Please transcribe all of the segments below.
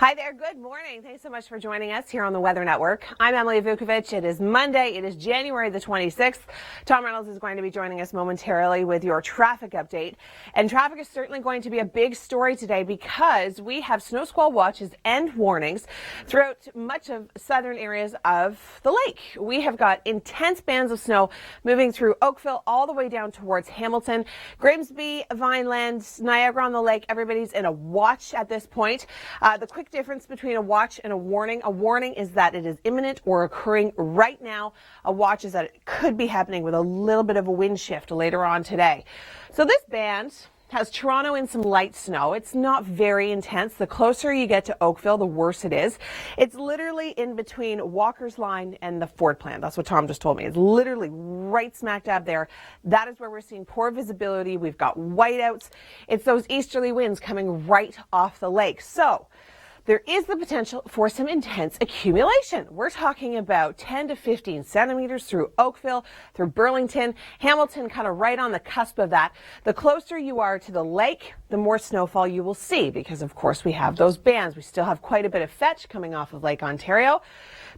Hi there. Good morning. Thanks so much for joining us here on the Weather Network. I'm Emily Vukovic. It is Monday. It is January the 26th. Tom Reynolds is going to be joining us momentarily with your traffic update. And traffic is certainly going to be a big story today because we have snow squall watches and warnings throughout much of southern areas of the lake. We have got intense bands of snow moving through Oakville all the way down towards Hamilton, Grimsby, Vineland, Niagara on the Lake. Everybody's in a watch at this point. The quick difference between a watch and a warning is that it is imminent or occurring right now. A watch is that it could be happening with a little bit of a wind shift later on today. So this band has Toronto in some light snow. It's not very intense. The closer you get to Oakville, the worse it is. It's literally in between Walker's Line and the Ford plant. That's what Tom just told me. It's literally right smack dab there. That is where we're seeing poor visibility. We've got whiteouts. It's those easterly winds coming right off the lake. So there is the potential for some intense accumulation. We're talking about 10 to 15 centimeters through Oakville, through Burlington, Hamilton, kind of right on the cusp of that. The closer you are to the lake, the more snowfall you will see because, of course, we have those bands. We still have quite a bit of fetch coming off of Lake Ontario.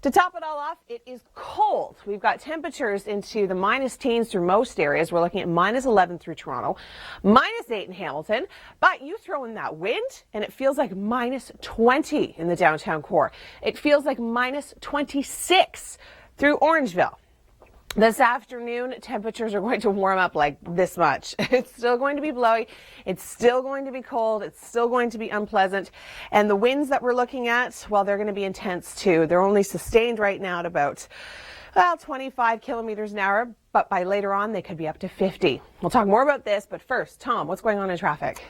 To top it all off, it is cold. We've got temperatures into the minus teens through most areas. We're looking at minus 11 through Toronto, minus 8 in Hamilton, but you throw in that wind and it feels like minus 20 in the downtown core. It feels like minus 26 through Orangeville. This afternoon, temperatures are going to warm up like this much. It's still going to be blowy. It's still going to be cold. It's still going to be unpleasant. And the winds that we're looking at, well, they're going to be intense too. They're only sustained right now at about, 25 kilometers an hour. But by later on, they could be up to 50. We'll talk more about this. But first, Tom, what's going on in traffic?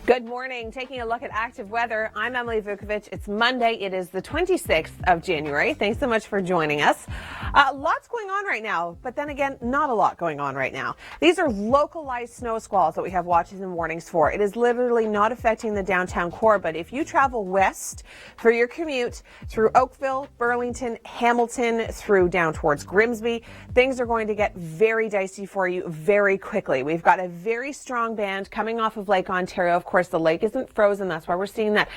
Good morning. Taking a look at active weather, I'm Emily Vukovic. It's Monday. It is the 26th of January. Thanks so much for joining us. Lots going on right now, but then again, not a lot going on right now. These are localized snow squalls that we have watches and warnings for. It is literally not affecting the downtown core, but if you travel west for your commute through Oakville, Burlington, Hamilton, through down towards Grimsby, things are going to get very dicey for you very quickly. We've got a very strong band coming off of Lake Ontario. Of course, the lake isn't frozen. That's why we're seeing that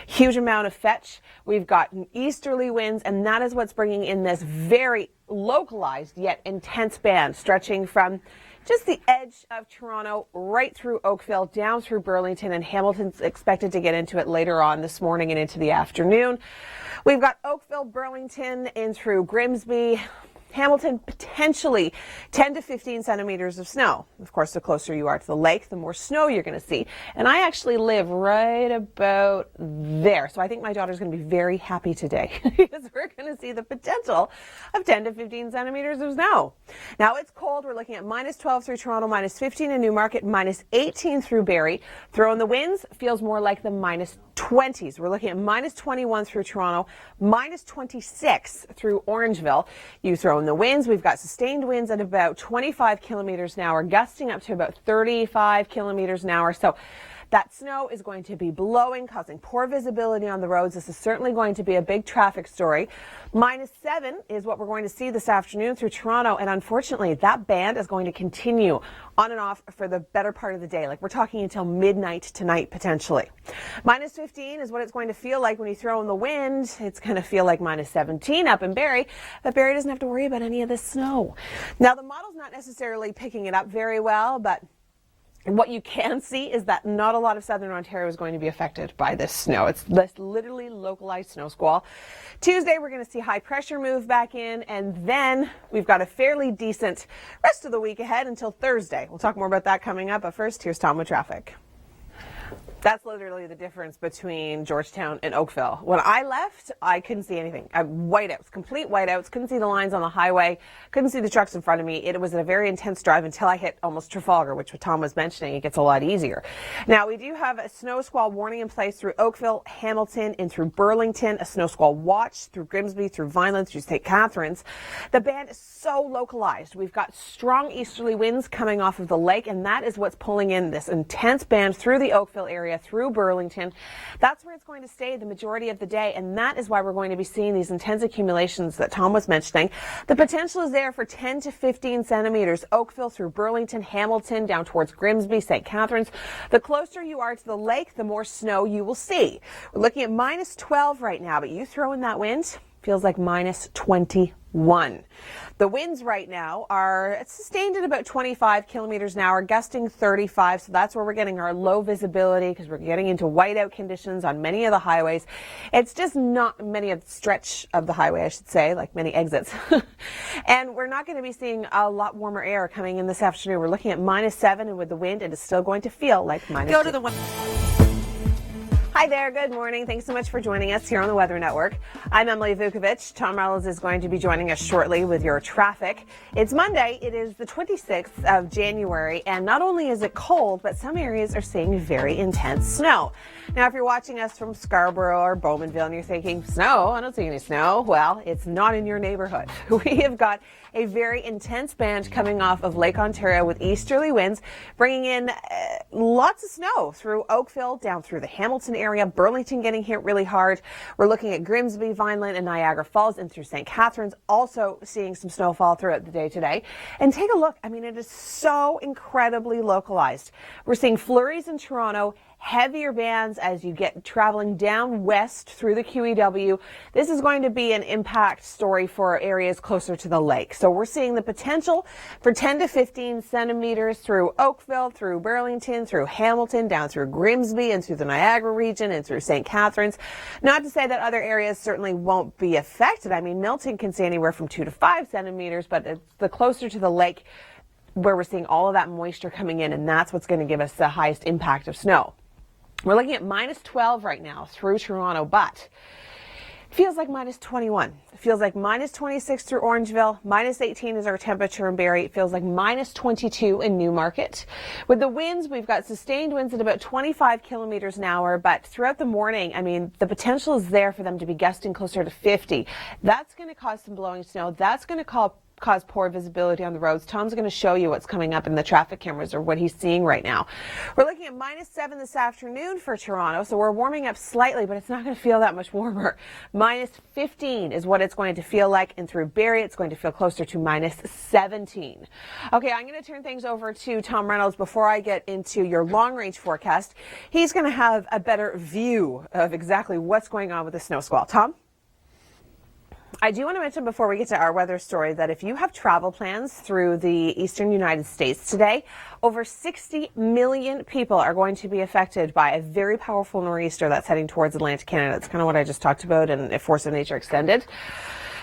huge amount of fetch. We've got easterly winds, and that is what's bringing in this very localized yet intense band stretching from just the edge of Toronto right through Oakville, down through Burlington, and Hamilton's expected to get into it later on this morning and into the afternoon. We've got Oakville, Burlington, in through Grimsby, Hamilton, potentially 10 to 15 centimeters of snow. Of course, the closer you are to the lake, the more snow you're going to see. And I actually live right about there. So I think my daughter's going to be very happy today because we're going to see the potential of 10 to 15 centimeters of snow. Now it's cold. We're looking at minus 12 through Toronto, minus 15 in Newmarket, minus 18 through Barrie. Throw in the winds, feels more like the minus 20s. We're looking at minus 21 through Toronto, minus 26 through Orangeville. You throw in the winds, we've got sustained winds at about 25 kilometers an hour, gusting up to about 35 kilometers an hour. So that snow is going to be blowing, causing poor visibility on the roads. This is certainly going to be a big traffic story. Minus 7 is what we're going to see this afternoon through Toronto. And unfortunately, that band is going to continue on and off for the better part of the day. Like we're talking until midnight tonight, potentially. Minus 15 is what it's going to feel like when you throw in the wind. It's going to feel like minus 17 up in Barrie, but Barrie doesn't have to worry about any of this snow. Now, the model's not necessarily picking it up very well, but what you can see is that not a lot of southern Ontario is going to be affected by this snow. It's this literally localized snow squall. Tuesday, we're going to see high pressure move back in, and then we've got a fairly decent rest of the week ahead until Thursday. We'll talk more about that coming up, but first, here's Tom with traffic. That's literally the difference between Georgetown and Oakville. When I left, I couldn't see anything. Whiteouts, complete whiteouts. Couldn't see the lines on the highway. Couldn't see the trucks in front of me. It was a very intense drive until I hit almost Trafalgar, which what Tom was mentioning. It gets a lot easier. Now, we do have a snow squall warning in place through Oakville, Hamilton, and through Burlington. A snow squall watch through Grimsby, through Vineland, through St. Catharines. The band is so localized. We've got strong easterly winds coming off of the lake, and that is what's pulling in this intense band through the Oakville area area through Burlington. That's where it's going to stay the majority of the day, and that is why we're going to be seeing these intense accumulations that Tom was mentioning. The potential is there for 10 to 15 centimeters. Oakville through Burlington, Hamilton, down towards Grimsby, St. Catharines. The closer you are to the lake, the more snow you will see. We're looking at minus 12 right now, but you throw in that wind, feels like minus 21. The winds right now are sustained at about 25 kilometers an hour, gusting 35. So that's where we're getting our low visibility because we're getting into whiteout conditions on many of the highways. It's just not many of the stretch of the highway, I should say, like many exits. And we're not going to be seeing a lot warmer air coming in this afternoon. We're looking at minus 7, and with the wind, it is still going to feel like minus 2. Go to the one. Hi there, good morning. Thanks so much for joining us here on the Weather Network. I'm Emily Vukovic. Tom Reynolds is going to be joining us shortly with your traffic. It's Monday. It is the 26th of January, and not only is it cold, but some areas are seeing very intense snow. Now, if you're watching us from Scarborough or Bowmanville and you're thinking, snow? I don't see any snow. Well, it's not in your neighborhood. We have got a very intense band coming off of Lake Ontario with easterly winds, bringing in lots of snow through Oakville, down through the Hamilton area, Burlington getting hit really hard. We're looking at Grimsby, Vineland, and Niagara Falls, and through St. Catharines, also seeing some snowfall throughout the day today. And take a look. I mean, it is so incredibly localized. We're seeing flurries in Toronto, heavier bands as you get traveling down west through the QEW. This is going to be an impact story for areas closer to the lake. So we're seeing the potential for 10 to 15 centimeters through Oakville, through Burlington, through Hamilton, down through Grimsby, and through the Niagara region, and through St. Catharines. Not to say that other areas certainly won't be affected. I mean, Milton can see anywhere from 2 to 5 centimeters, but it's the closer to the lake where we're seeing all of that moisture coming in, and that's what's going to give us the highest impact of snow. We're looking at minus 12 right now through Toronto, but it feels like minus 21. It feels like minus 26 through Orangeville. Minus 18 is our temperature in Barrie. It feels like minus 22 in Newmarket. With the winds, we've got sustained winds at about 25 kilometers an hour, but throughout the morning, I mean, the potential is there for them to be gusting closer to 50. That's going to cause some blowing snow. That's going to cause poor visibility on the roads. Tom's going to show you what's coming up in the traffic cameras or what he's seeing right now. We're looking at minus 7 this afternoon for Toronto, so we're warming up slightly, but it's not going to feel that much warmer. Minus 15 is what it's going to feel like, and through Barrie, it's going to feel closer to minus 17. Okay, I'm going to turn things over to Tom Reynolds before I get into your long-range forecast. He's going to have a better view of exactly what's going on with the snow squall. Tom? I do want to mention before we get to our weather story that if you have travel plans through the eastern United States today, over 60 million people are going to be affected by a very powerful nor'easter that's heading towards Atlantic Canada. That's kind of what I just talked about, and if force of nature extended.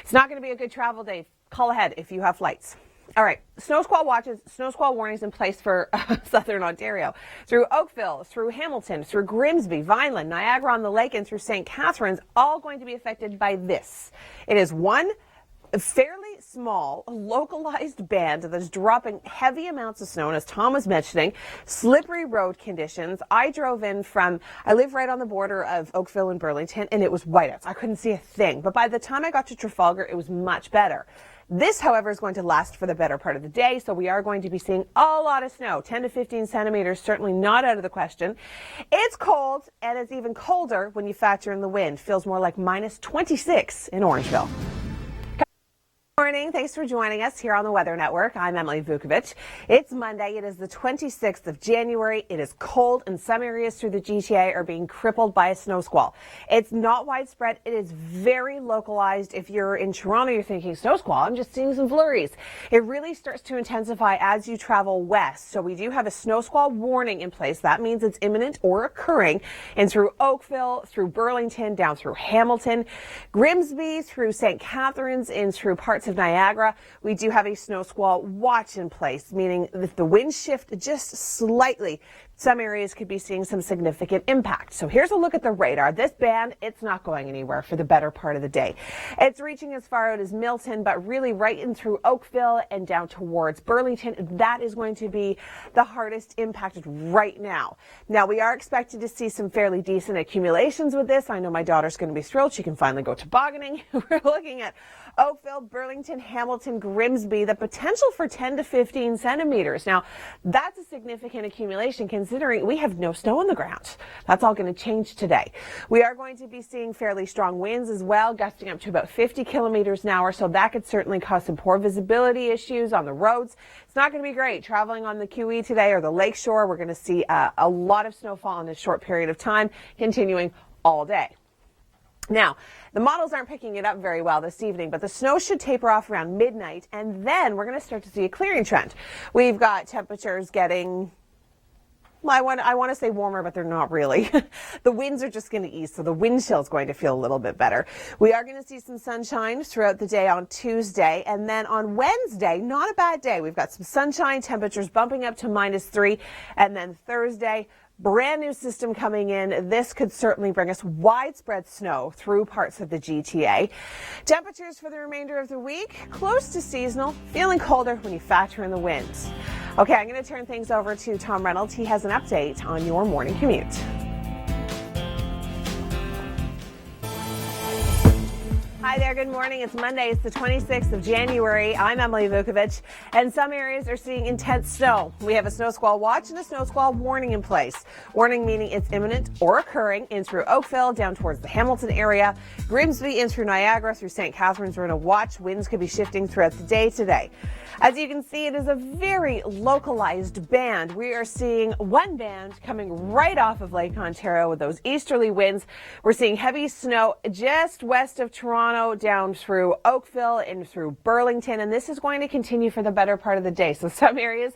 It's not going to be a good travel day. Call ahead if you have flights. All right, snow squall watches, snow squall warnings in place for southern Ontario. Through Oakville, through Hamilton, through Grimsby, Vineland, Niagara-on-the-Lake, and through St. Catharines, all going to be affected by this. It is one fairly small, localized band that is dropping heavy amounts of snow, and as Tom was mentioning, slippery road conditions. I live right on the border of Oakville and Burlington, and it was whiteouts. I couldn't see a thing, but by the time I got to Trafalgar, it was much better. This, however, is going to last for the better part of the day, so we are going to be seeing a lot of snow. 10 to 15 centimeters, certainly not out of the question. It's cold, and it's even colder when you factor in the wind. Feels more like minus 26 in Orangeville. Good morning. Thanks for joining us here on the Weather Network. I'm Emily Vukovic. It's Monday. It is the 26th of January. It is cold, and some areas through the GTA are being crippled by a snow squall. It's not widespread. It is very localized. If you're in Toronto, you're thinking, snow squall, I'm just seeing some flurries. It really starts to intensify as you travel west. So we do have a snow squall warning in place. That means it's imminent or occurring. And through Oakville, through Burlington, down through Hamilton, Grimsby, through St. Catharines, and through parts of Niagara, we do have a snow squall watch in place, meaning if the winds shift just slightly, some areas could be seeing some significant impact. So here's a look at the radar. This band, it's not going anywhere for the better part of the day. It's reaching as far out as Milton, but really right in through Oakville and down towards Burlington. That is going to be the hardest impacted right now. Now, we are expected to see some fairly decent accumulations with this. I know my daughter's going to be thrilled. She can finally go tobogganing. We're looking at Oakville, Burlington, Hamilton, Grimsby, the potential for 10 to 15 centimeters. Now, that's a significant accumulation considering considering we have no snow on the ground. That's all going to change today. We are going to be seeing fairly strong winds as well, gusting up to about 50 kilometers an hour, so that could certainly cause some poor visibility issues on the roads. It's not going to be great traveling on the QE today or the lakeshore. We're going to see a lot of snowfall in a short period of time, continuing all day. Now, the models aren't picking it up very well this evening, but the snow should taper off around midnight, and then we're going to start to see a clearing trend. We've got temperatures getting, well, I want to say warmer, but they're not really. The winds are just going to ease, so the wind chill is going to feel a little bit better. We are going to see some sunshine throughout the day on Tuesday, and then on Wednesday, not a bad day. We've got some sunshine, temperatures bumping up to -3, and then Thursday, brand new system coming in. This could certainly bring us widespread snow through parts of the GTA. Temperatures for the remainder of the week, close to seasonal, feeling colder when you factor in the winds. Okay, I'm going to turn things over to Tom Reynolds. He has an update on your morning commute. Hi there, good morning. It's Monday, it's the 26th of January. I'm Emily Vukovic, and some areas are seeing intense snow. We have a snow squall watch and a snow squall warning in place. Warning meaning it's imminent or occurring in through Oakville, down towards the Hamilton area, Grimsby in through Niagara, through St. Catharines. We're in a watch. Winds could be shifting throughout the day today. As you can see, it is a very localized band. We are seeing one band coming right off of Lake Ontario with those easterly winds. We're seeing heavy snow just west of Toronto, down through Oakville and through Burlington, and this is going to continue for the better part of the day. So some areas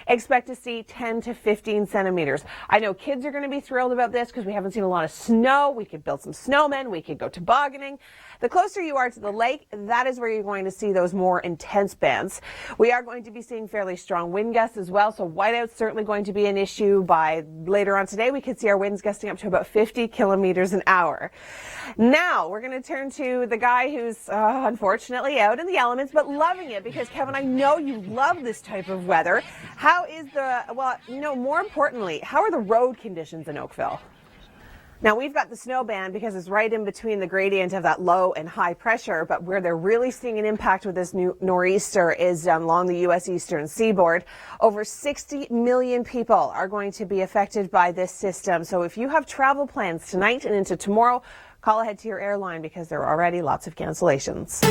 expect to see 10 to 15 centimeters. I know kids are going to be thrilled about this because we haven't seen a lot of snow. We could build some snowmen. We could go tobogganing. The closer you are to the lake, that is where you're going to see those more intense bands. We are going to be seeing fairly strong wind gusts as well, so whiteout's certainly going to be an issue. By later on today, we could see our winds gusting up to about 50 kilometers an hour. Now, we're going to turn to the guy who's unfortunately out in the elements, but loving it because, Kevin, I know you love this type of weather. How is more importantly, how are the road conditions in Oakville? Now, we've got the snow band because it's right in between the gradient of that low and high pressure, but where they're really seeing an impact with this new nor'easter is along the U.S. eastern seaboard. Over 60 million people are going to be affected by this system. So if you have travel plans tonight and into tomorrow, call ahead to your airline because there are already lots of cancellations.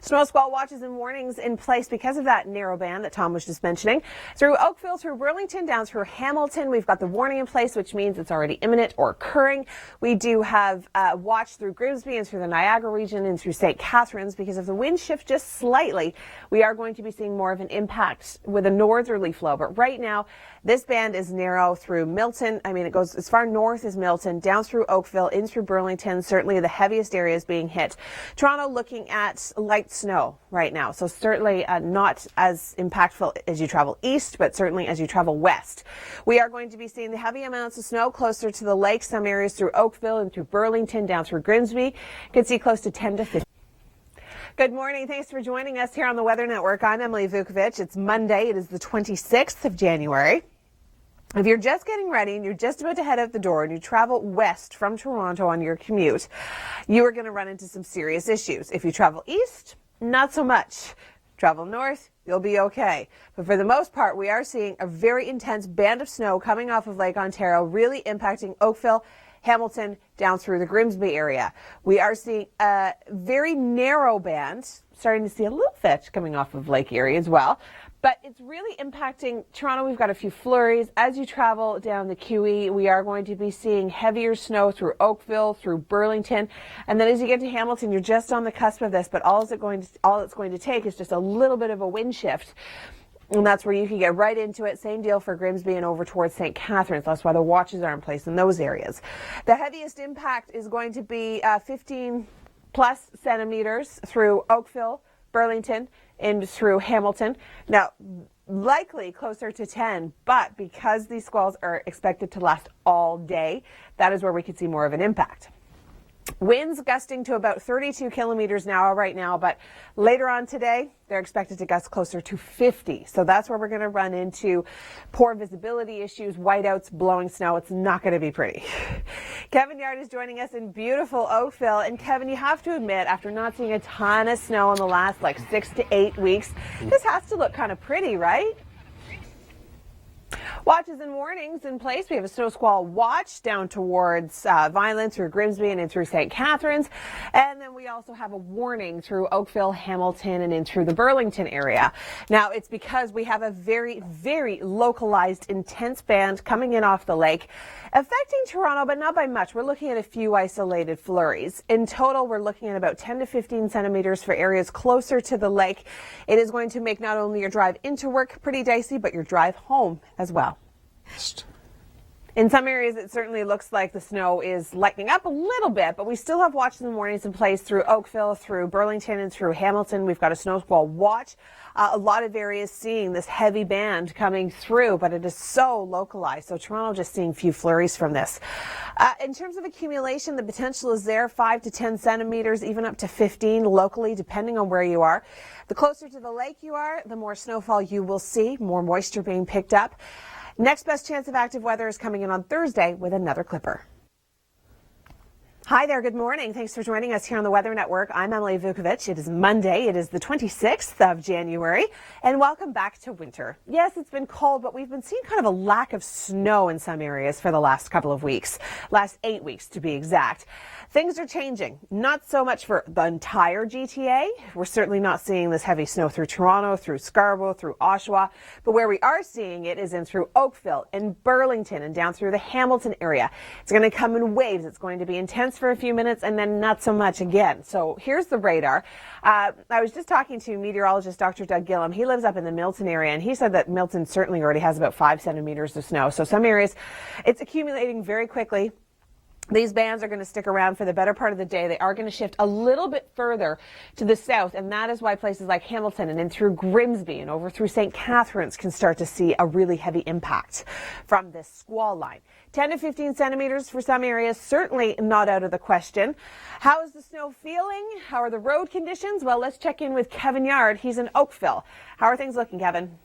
Snow squall watches and warnings in place because of that narrow band that Tom was just mentioning. Through Oakville, through Burlington, down through Hamilton, we've got the warning in place, which means it's already imminent or occurring. We do have watch through Grimsby and through the Niagara region and through St. Catharines because if the wind shift just slightly, we are going to be seeing more of an impact with a northerly flow. But right now, this band is narrow through Milton. I mean, it goes as far north as Milton, down through Oakville, in through Burlington, certainly the heaviest areas being hit. Toronto looking at light snow right now, so certainly not as impactful as you travel east, but certainly as you travel west. We are going to be seeing the heavy amounts of snow closer to the lake, some areas through Oakville and through Burlington, down through Grimsby. Could see close to 10 to 15. Good morning. Thanks for joining us here on the Weather Network. I'm Emily Vukovic. It's Monday. It is the 26th of January. If you're just getting ready and you're just about to head out the door and you travel west from Toronto on your commute, you are going to run into some serious issues. If you travel east, not so much. Travel north, you'll be okay. But for the most part, we are seeing a very intense band of snow coming off of Lake Ontario, really impacting Oakville, Hamilton, down through the Grimsby area. We are seeing a very narrow band, starting to see a little fetch coming off of Lake Erie as well. But it's really impacting Toronto. We've got a few flurries. As you travel down the QE, we are going to be seeing heavier snow through Oakville, through Burlington. And then as you get to Hamilton, you're just on the cusp of this. But all it's going to take is just a little bit of a wind shift. And that's where you can get right into it. Same deal for Grimsby and over towards St. Catharines. That's why the watches are in place in those areas. The heaviest impact is going to be 15 plus centimeters through Oakville, Burlington, and through Hamilton. Now, likely closer to 10, but because these squalls are expected to last all day, that is where we could see more of an impact. Winds gusting to about 32 kilometers an hour right now, but later on today, they're expected to gust closer to 50. So that's where we're going to run into poor visibility issues, whiteouts, blowing snow. It's not going to be pretty. Kevin Yard is joining us in beautiful Oakville. And Kevin, you have to admit, after not seeing a ton of snow in the last 6 to 8 weeks, this has to look kind of pretty, right? Watches and warnings in place. We have a snow squall watch down towards Vineland through Grimsby and in through St. Catharines. And then we also have a warning through Oakville, Hamilton, and in through the Burlington area. Now, it's because we have a very, very localized, intense band coming in off the lake, affecting Toronto, but not by much. We're looking at a few isolated flurries. In total, we're looking at about 10 to 15 centimeters for areas closer to the lake. It is going to make not only your drive into work pretty dicey, but your drive home as well. In some areas, it certainly looks like the snow is lightening up a little bit, but we still have watches and warnings in place through Oakville, through Burlington, and through Hamilton. We've got a snow squall watch. A lot of areas seeing this heavy band coming through, but it is so localized. So Toronto just seeing few flurries from this. In terms of accumulation, the potential is there, 5 to 10 centimeters, even up to 15 locally, depending on where you are. The closer to the lake you are, the more snowfall you will see, more moisture being picked up. Next best chance of active weather is coming in on Thursday with another clipper. Hi there, good morning. Thanks for joining us here on the Weather Network. I'm Emily Vukovic. It is Monday. It is the 26th of January, and welcome back to winter. Yes, it's been cold, but we've been seeing kind of a lack of snow in some areas for the last couple of weeks, last 8 weeks to be exact. Things are changing, not so much for the entire GTA. We're certainly not seeing this heavy snow through Toronto, through Scarborough, through Oshawa, but where we are seeing it is in through Oakville and Burlington and down through the Hamilton area. It's going to come in waves. It's going to be intense for a few minutes and then not so much again. So here's the radar. I was just talking to meteorologist Dr. Doug Gillum. He lives up in the Milton area, and he said that Milton certainly already has about 5 centimeters of snow. So some areas, it's accumulating very quickly. These bands are going to stick around for the better part of the day. They are going to shift a little bit further to the south, and that is why places like Hamilton and in through Grimsby and over through St. Catharines can start to see a really heavy impact from this squall line. 10 to 15 centimeters for some areas, certainly not out of the question. How is the snow feeling? How are the road conditions? Well, let's check in with Kevin Yard. He's in Oakville. How are things looking, Kevin?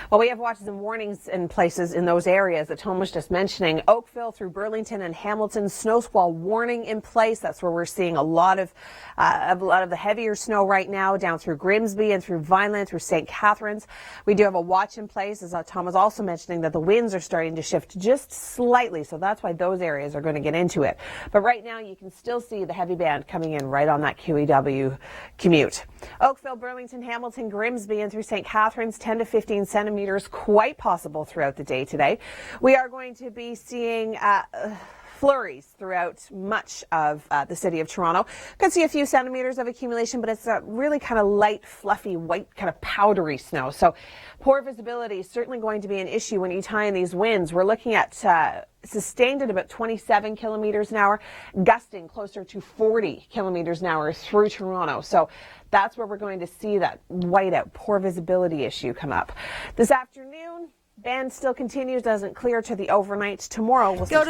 Well, we have watches and warnings in places in those areas that Tom was just mentioning. Oakville through Burlington and Hamilton, snow squall warning in place. That's where we're seeing a lot of the heavier snow right now, down through Grimsby and through Vineland, through St. Catharines. We do have a watch in place, as Tom was also mentioning, that the winds are starting to shift just slightly. So that's why those areas are going to get into it. But right now, you can still see the heavy band coming in right on that QEW commute. Oakville, Burlington, Hamilton, Grimsby, and through St. Catharines, 10 to 15 centimeters, quite possible throughout the day today. We are going to be seeing flurries throughout much of the city of Toronto. Could see a few centimeters of accumulation, but it's a really kind of light, fluffy, white, kind of powdery snow. So poor visibility is certainly going to be an issue when you tie in these winds. We're looking at sustained at about 27 kilometers an hour, gusting closer to 40 kilometers an hour through Toronto. So that's where we're going to see that whiteout, poor visibility issue come up. This afternoon, band still continues, doesn't clear to the overnight. Tomorrow we'll go to the